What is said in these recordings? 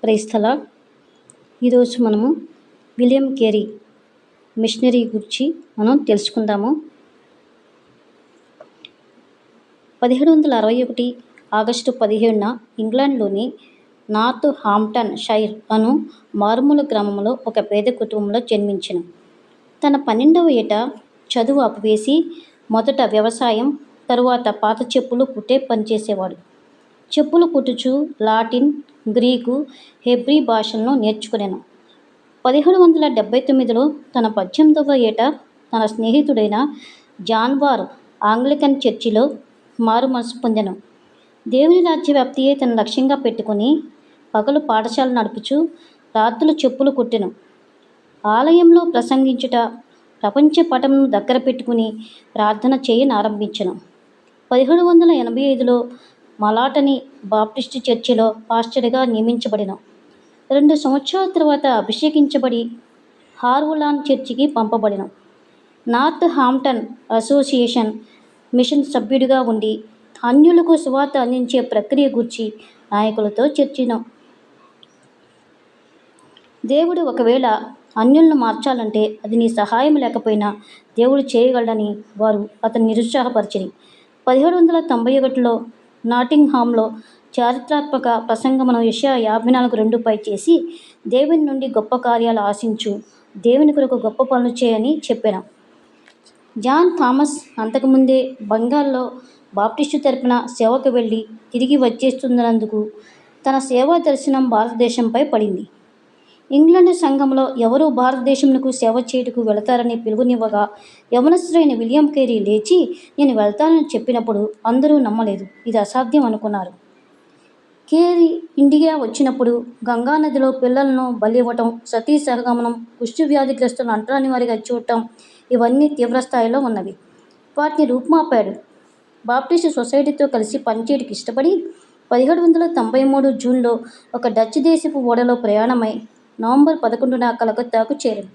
Praise the lord. ఈరోజు మనము William Carey machinery గురించి మనం తెలుసుకుందాము. 1761 ఆగస్టు 17న ఇంగ్లాండ్లోని నార్త్ హాంప్టన్ షైర్ అను మారుమూల గ్రామంలో ఒక పేద కుటుంబంలో జన్మించిన. తన 12వ ఏట చదువు ఆపివేసి మొదట వ్యవసాయం, తరువాత పాత చెప్పులు కుట్టే పనిచేసేవాడు. చెప్పులు కుట్టుచు లాటిన్, గ్రీకు, హెబ్రీ భాషలను నేర్చుకునేను. 1779లో తన 18వ ఏట తన స్నేహితుడైన జాన్ వార్ ఆంగ్లికన్ చర్చిలో మారు మనసు పొందెను. దేవుని రాజ్య వ్యాప్తియే తన లక్ష్యంగా పెట్టుకుని పగలు పాఠశాల నడుపుచు రాత్రులు చెప్పులు కుట్టెను. ఆలయంలో ప్రసంగించుట, ప్రపంచ పటమును దగ్గర పెట్టుకుని ప్రార్థన చేయనారంభించెను. 1785లో మలాటనీ బాప్టిస్టు చర్చిలో పాస్టర్గా నియమించబడెను. 2 సంవత్సరాల తర్వాత అభిషేకించబడి హార్వులాన్ చర్చికి పంపబడెను. నార్త్ హాంప్టన్ అసోసియేషన్ మిషన్ సభ్యుడిగా ఉండి అన్యులకు సువార్త అందించే ప్రక్రియ గూర్చి నాయకులతో చర్చించెను. దేవుడు ఒకవేళ అన్యులను మార్చాలంటే అది నీ సహాయం లేకపోయినా దేవుడు చేయగలడని వారు అతన్ని నిరుత్సాహపరిచిరి. 1791లో నాటింగ్హామ్లో చారిత్రాత్మక ప్రసంగమును యెషయా 54:2 చేసి దేవుని నుండి గొప్ప కార్యాలు ఆశించు, దేవుని కొరకు గొప్ప పనులు చేయని చెప్పెను. జాన్ థామస్ అంతకుముందే బెంగాల్లో బాప్టిస్టు తరపున సేవకు వెళ్ళి తిరిగి వచ్చేస్తున్నందుకు తన సేవా దర్శనం భారతదేశంపై పడింది. ఇంగ్లాండ్ సంఘంలో ఎవరూ భారతదేశమునకు సేవ చేయుటకు వెళతారని పిలువనివ్వగా యవనస్తుడైన విలియం కేరీ లేచి నేను వెళ్తానని చెప్పినప్పుడు అందరూ నమ్మలేదు, ఇది అసాధ్యం అనుకున్నారు. కేరీ ఇండియా వచ్చినప్పుడు గంగానదిలో పిల్లలను బలివ్వటం, సతీ సహగమనం, కుష్టు వ్యాధిగ్రస్తులను అంటరాని వారిగా చూడటం ఇవన్నీ తీవ్రస్థాయిలో ఉన్నవి. వాటిని రూపుమాపాడు. బాప్టిస్టు సొసైటీతో కలిసి పనిచేయడానికి ఇష్టపడి 1793 జూన్లో ఒక డచ్ దేశపు ఓడలో ప్రయాణమై నవంబర్ 11న కలకత్తాకు చేరాడు.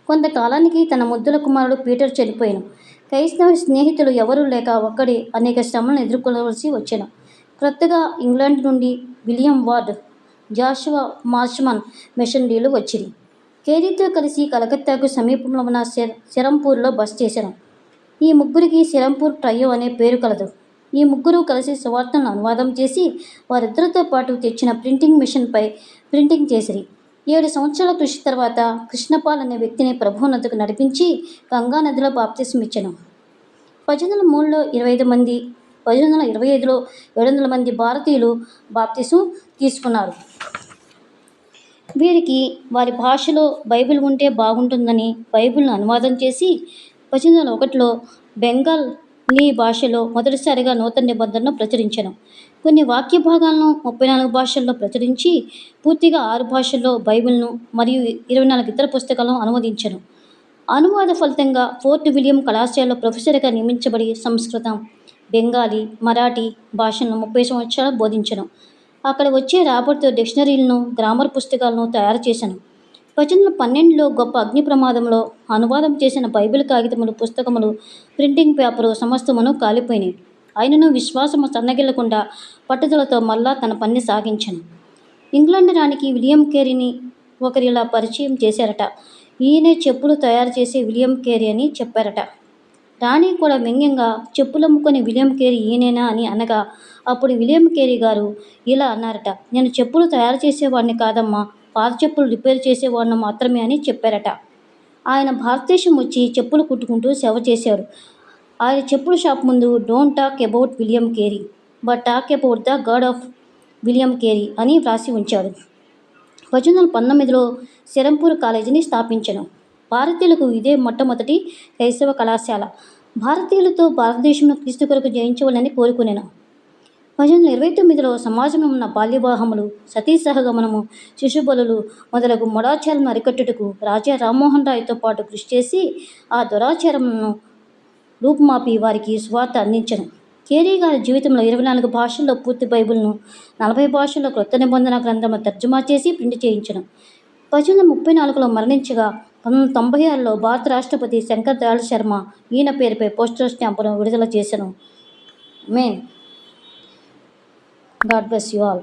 కొంతకాలానికి తన ముద్దుల కుమారుడు పీటర్ చనిపోయాను. క్రైస్తవ స్నేహితులు ఎవరూ లేక ఒక్కడే అనేక శ్రమలను ఎదుర్కోవలసి వచ్చెను. క్రొత్తగా ఇంగ్లాండ్ నుండి విలియం వార్డ్, జాషువా మార్ష్మన్ మిషనరీలు వచ్చిరి. కేరీతో కలిసి కలకత్తాకు సమీపంలో ఉన్న సిరంపూర్లో బస చేశాను. ఈ ముగ్గురికి సిరంపూర్ ట్రయో అనే పేరు కలదు. ఈ ముగ్గురు కలిసి సువార్తను అనువాదం చేసి వారిద్దరితో పాటు తెచ్చిన ప్రింటింగ్ మిషన్పై ప్రింటింగ్ చేసిరి. 7 సంవత్సరాల కృషి తర్వాత కృష్ణపాల్ అనే వ్యక్తిని ప్రభువునొద్దకు నడిపించి గంగానదిలో బాప్తిసం ఇచ్చెను. 1803లో 25 మంది, 1825లో 700 మంది భారతీయులు బాప్తిసం తీసుకున్నారు. వీరికి వారి భాషలో బైబిల్ ఉంటే బాగుంటుందని బైబిల్ను అనువాదం చేసి 1801లో బెంగాలీ భాషలో మొదటిసారిగా నూతన నిబంధనను ప్రచురించెను. కొన్ని వాక్య భాగాలను 34 భాషల్లో ప్రచురించి పూర్తిగా 6 భాషల్లో బైబిల్ను మరియు 24 ఇతర పుస్తకాలను అనువదించెను. అనువాద ఫలితంగా ఫోర్ట్ విలియం కళాశాలలో ప్రొఫెసర్గా నియమించబడి సంస్కృతం, బెంగాలీ, మరాఠీ భాషలను 30 సంవత్సరాలు బోధించెను. అక్కడ వచ్చే రాబడితో డిక్షనరీలను, గ్రామర్ పుస్తకాలను తయారు చేశాను. 1812లో గొప్ప అగ్ని ప్రమాదంలో అనువాదం చేసిన బైబిల్ కాగితములు, పుస్తకములు, ప్రింటింగ్ పేపరు సమస్తమును కాలిపోయినాయి. ఆయనను విశ్వాసము సన్నగిల్లకుండా పట్టుదలతో మళ్ళా తన పనిని సాగించెను. ఇంగ్లాండ్ రాణికి విలియం కేరీని ఒకరిలా పరిచయం చేశారట. ఈయనే చెప్పులు తయారు చేసే విలియం కేరీ అని చెప్పారట. రాణి కూడా వ్యంగ్యంగా చెప్పులమ్ముకొని విలియం కేరీ ఈయనేనా అని అనగా అప్పుడు విలియం కేరీ గారు ఇలా అన్నారట, నేను చెప్పులు తయారు చేసేవాడిని కాదమ్మా, పాత చెప్పులు రిపేర్ చేసేవాడిని మాత్రమే అని చెప్పారట. ఆయన భారతదేశం వచ్చి చెప్పులు కుట్టుకుంటూ సేవ చేశారు. ఆయన చెప్పుల షాప్ ముందు don't talk about William Carey but talk about the God of William Carey అని వ్రాసి ఉంచాడు. 1819లో సిరంపూర్ కాలేజీని స్థాపించెను. భారతీయులకు ఇదే మొట్టమొదటి క్రైస్తవ కళాశాల. భారతీయులతో భారతదేశంలో క్రీస్తు కొరకు జయించవాలని కోరుకునేను. 1829లో సమాజంలో ఉన్న బాల్యవివాహములు, సతీ సహగమనము, శిశుబలులు మొదలగు మూఢాచారాలను అరికట్టుటకు రాజా రామ్మోహన్ రాయ్తో పాటు కృషి చేసి ఆ దురాచారములను రూపుమాపి వారికి సువార్త అందించెను. కేరీ గారి జీవితంలో 24 భాషల్లో పూర్తి బైబిల్ను, 40 భాషల్లో క్రొత్త నిబంధన గ్రంథమును తర్జుమా చేసి ప్రింట్ చేయించెను. 1834లో మరణించగా 1996లో భారత రాష్ట్రపతి శంకర్ దయాళ్ శర్మ ఈయన పేరుపై పోస్టల్ స్టాంపును విడుదల చేసెను. Amen. God bless you all.